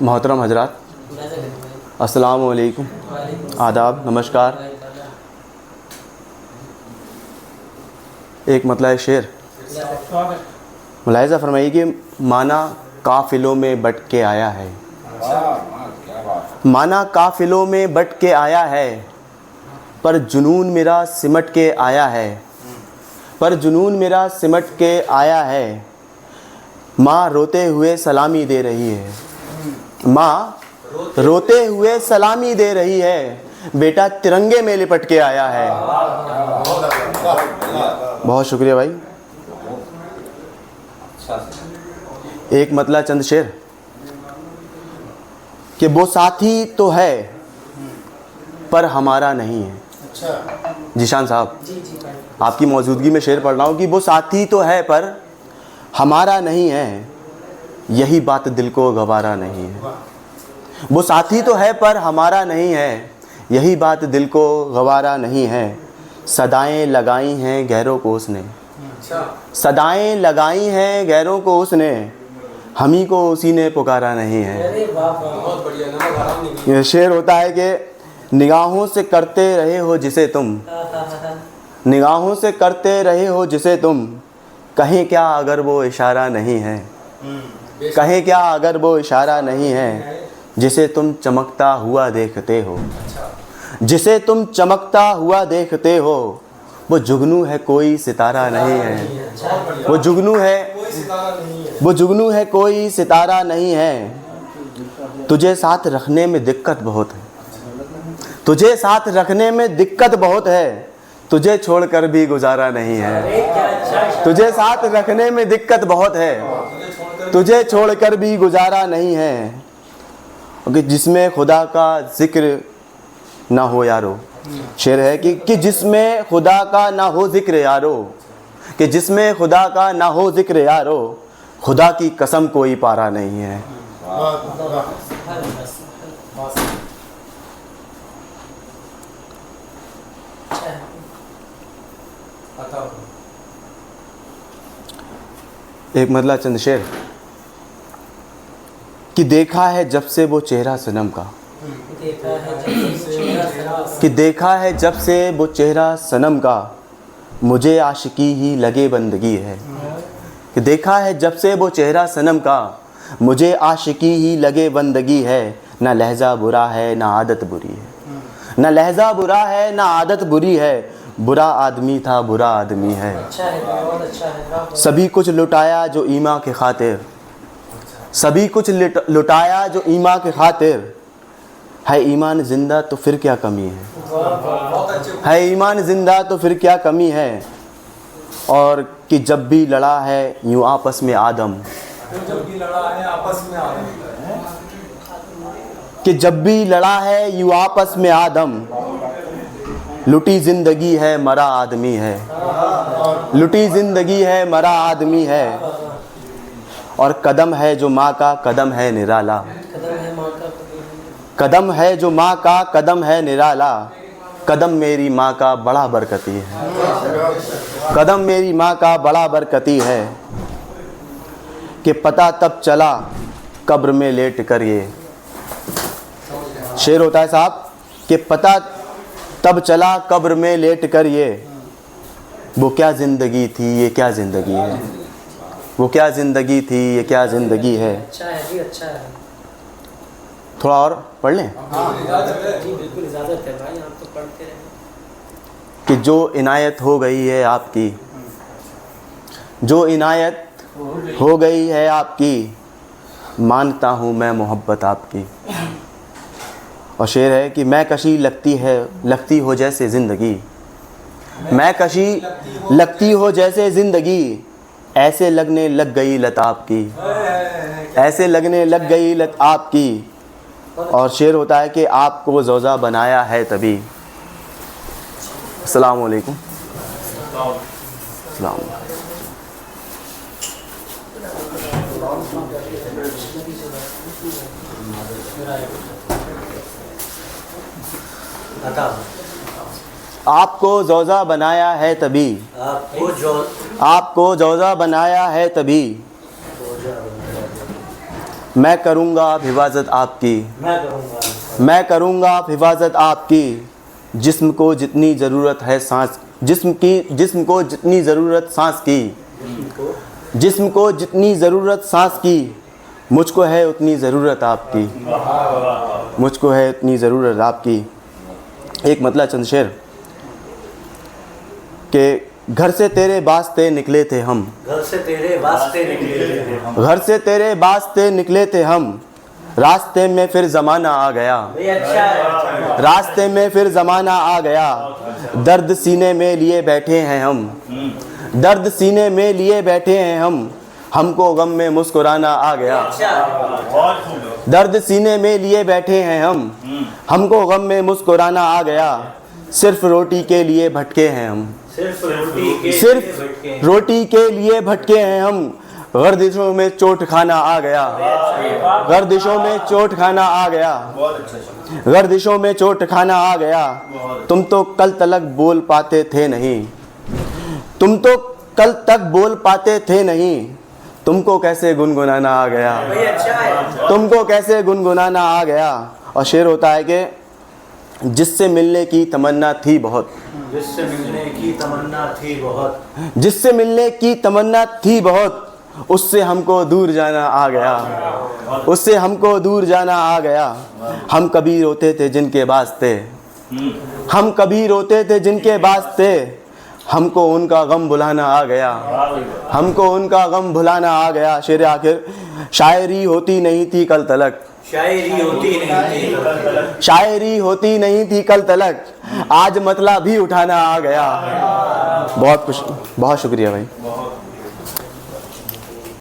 मोहतरम हजरात, अस्सलाम वालेकुम, आदाब, नमस्कार। एक मतलब शेर मुलाहिज़ा फरमाइए कि माना काफ़िलों में बट के आया है, माना काफ़िलों में बट के आया है, पर जुनून मेरा सिमट के आया है, पर जुनून मेरा सिमट के आया है। माँ रोते हुए सलामी दे रही है, माँ रोते हुए सलामी दे रही है, बेटा तिरंगे में लिपट के आया है। बहुत शुक्रिया भाई। एक मतलब चंद शेर कि वो साथी तो है पर हमारा नहीं है। जीशान साहब, आपकी मौजूदगी में शेर पढ़ रहा हूँ कि वो साथी तो है पर हमारा नहीं है, यही बात दिल को गवारा नहीं है। वो साथी तो है पर हमारा नहीं है, यही बात दिल को गवारा नहीं है। सदाएं लगाई हैं गैरों को उसने, सदाएं लगाई हैं गैरों को उसने, हम ही को उसी ने पुकारा नहीं है। ये शेर होता है कि निगाहों से करते रहे हो जिसे तुम, निगाहों से करते रहे हो जिसे तुम, कहें क्या अगर वो इशारा नहीं है, कहें क्या अगर वो इशारा नहीं है। जिसे तुम चमकता हुआ देखते हो, जिसे तुम चमकता हुआ देखते हो, वो जुगनू है कोई सितारा नहीं है। वो जुगनू है, वो जुगनू है कोई सितारा नहीं है। तुझे साथ रखने में दिक्कत बहुत है, तुझे साथ रखने में दिक्कत बहुत है, तुझे छोड़कर भी गुजारा नहीं है। तुझे साथ रखने में दिक्कत बहुत है, तुझे छोड़कर भी गुजारा नहीं है। कि जिसमें खुदा का जिक्र ना हो यारो, शेर है कि जिसमें खुदा का ना हो जिक्र यारो, कि जिसमें खुदा का ना हो जिक्र यारो, खुदा की कसम कोई पारा नहीं है। एक मतलब चंद शेर कि देखा है जब से वो चेहरा सनम का, कि देखा है जब से वो चेहरा सनम का, मुझे आशिकी ही लगे बंदगी है। कि देखा है जब से वो चेहरा सनम का, मुझे आशिकी ही लगे बंदगी है। ना लहजा बुरा है ना आदत बुरी है, ना लहजा बुरा है ना आदत बुरी है, बुरा आदमी था बुरा आदमी है। सभी कुछ लुटाया जो ईमा के खातिर, सभी कुछ लुटाया जो ईमा के खातिर, है ईमान जिंदा तो फिर क्या कमी है, है ईमान जिंदा तो फिर क्या कमी है। और कि जब भी लड़ा है यूं आपस में आदम, कि जब भी लड़ा है यूं आपस में आदम, लुटी जिंदगी है मरा आदमी है, लुटी जिंदगी है मरा आदमी है। और कदम है जो माँ का कदम है निराला, कदम है जो माँ का कदम है निराला, कदम मेरी माँ का बड़ा बरकती है, कदम मेरी माँ का बड़ा बरकती है। कि पता तब चला कब्र में लेट कर, ये शेर होता है साहब कि पता तब चला कब्र में लेट कर, ये वो क्या ज़िंदगी थी ये क्या ज़िंदगी है, वो क्या ज़िंदगी थी ये क्या ज़िंदगी है। अच्छा है जी, अच्छा है। थोड़ा और पढ़ लें जी बिल्कुल इजाज़त है भाई, आप तो पढ़ते रहें। कि जो इनायत हो गई है आपकी, जो इनायत हो गई है आपकी, मानता हूँ मैं मोहब्बत आपकी। और शेर है कि मैं कशी लगती है, लगती हो जैसे ज़िंदगी, मैं कशी लगती हो जैसे ज़िंदगी, ऐसे लगने लग गई लत आपकी, ऐसे लगने लग गई लत आपकी। और शेर होता है कि आपको ज़ौज़ा बनाया है तभी। अस्सलाम वालेकुम। अस्सलाम। आपको ज़ौज़ा बनाया है तभी, आपको ज़ौज़ा बनाया है तभी, मैं करूँगा आप हिफाजत आपकी, मैं करूँगा आप हिफाजत आपकी, जिस्म को जितनी ज़रूरत है सांस, जिस्म को जितनी ज़रूरत सांस की, जिस्म को जितनी ज़रूरत सांस की, मुझको है उतनी ज़रूरत आपकी, मुझको है उतनी ज़रूरत आपकी। एक मतलब चंद शेर के घर से तेरे वास्ते निकले थे हम, घर से तेरे वास्ते निकले थे हम, घर से तेरे वास्ते निकले थे हम, रास्ते में फिर ज़माना आ गया, ये अच्छा है। रास्ते में फिर ज़माना आ गया, दर्द सीने में लिए बैठे हैं हम, दर्द सीने में लिए बैठे हैं हम, हमको गम में मुस्कुराना आ गया, दर्द सीने में लिए बैठे हैं हम, हमको गम में मुस्कुराना आ गया, सिर्फ रोटी के लिए भटके हैं हम, सिर्फ रोटी के सिर्फ रोटी के लिए भटके हैं हम, गर्दिशों में चोट खाना आ गया, गर्दिशों में चोट खाना आ गया, गर्दिशों में चोट खाना आ गया, तुम तो कल तलक बोल पाते थे नहीं, तुम तो कल तक बोल पाते थे नहीं, तुमको कैसे गुनगुनाना आ गया, ये अच्छा है। तुमको कैसे गुनगुनाना आ गया। और शेर होता है कि जिससे मिलने की तमन्ना थी बहुत, जिससे मिलने की तमन्ना थी बहुत, जिससे मिलने की तमन्ना थी बहुत, उससे हमको दूर जाना आ गया, उससे हमको दूर जाना आ गया। हम कभी रोते थे जिनके वास्ते, हम कभी रोते थे जिनके वास्ते, हमको उनका गम भुलाना आ गया, हमको उनका गम भुलाना आ गया। शेर आखिर, शायरी होती नहीं थी कल तलक, शायरी होती नहीं थी, शायरी होती नहीं थी कल तलक, आज मतला भी उठाना आ गया। बहुत शुक्रिया भाई।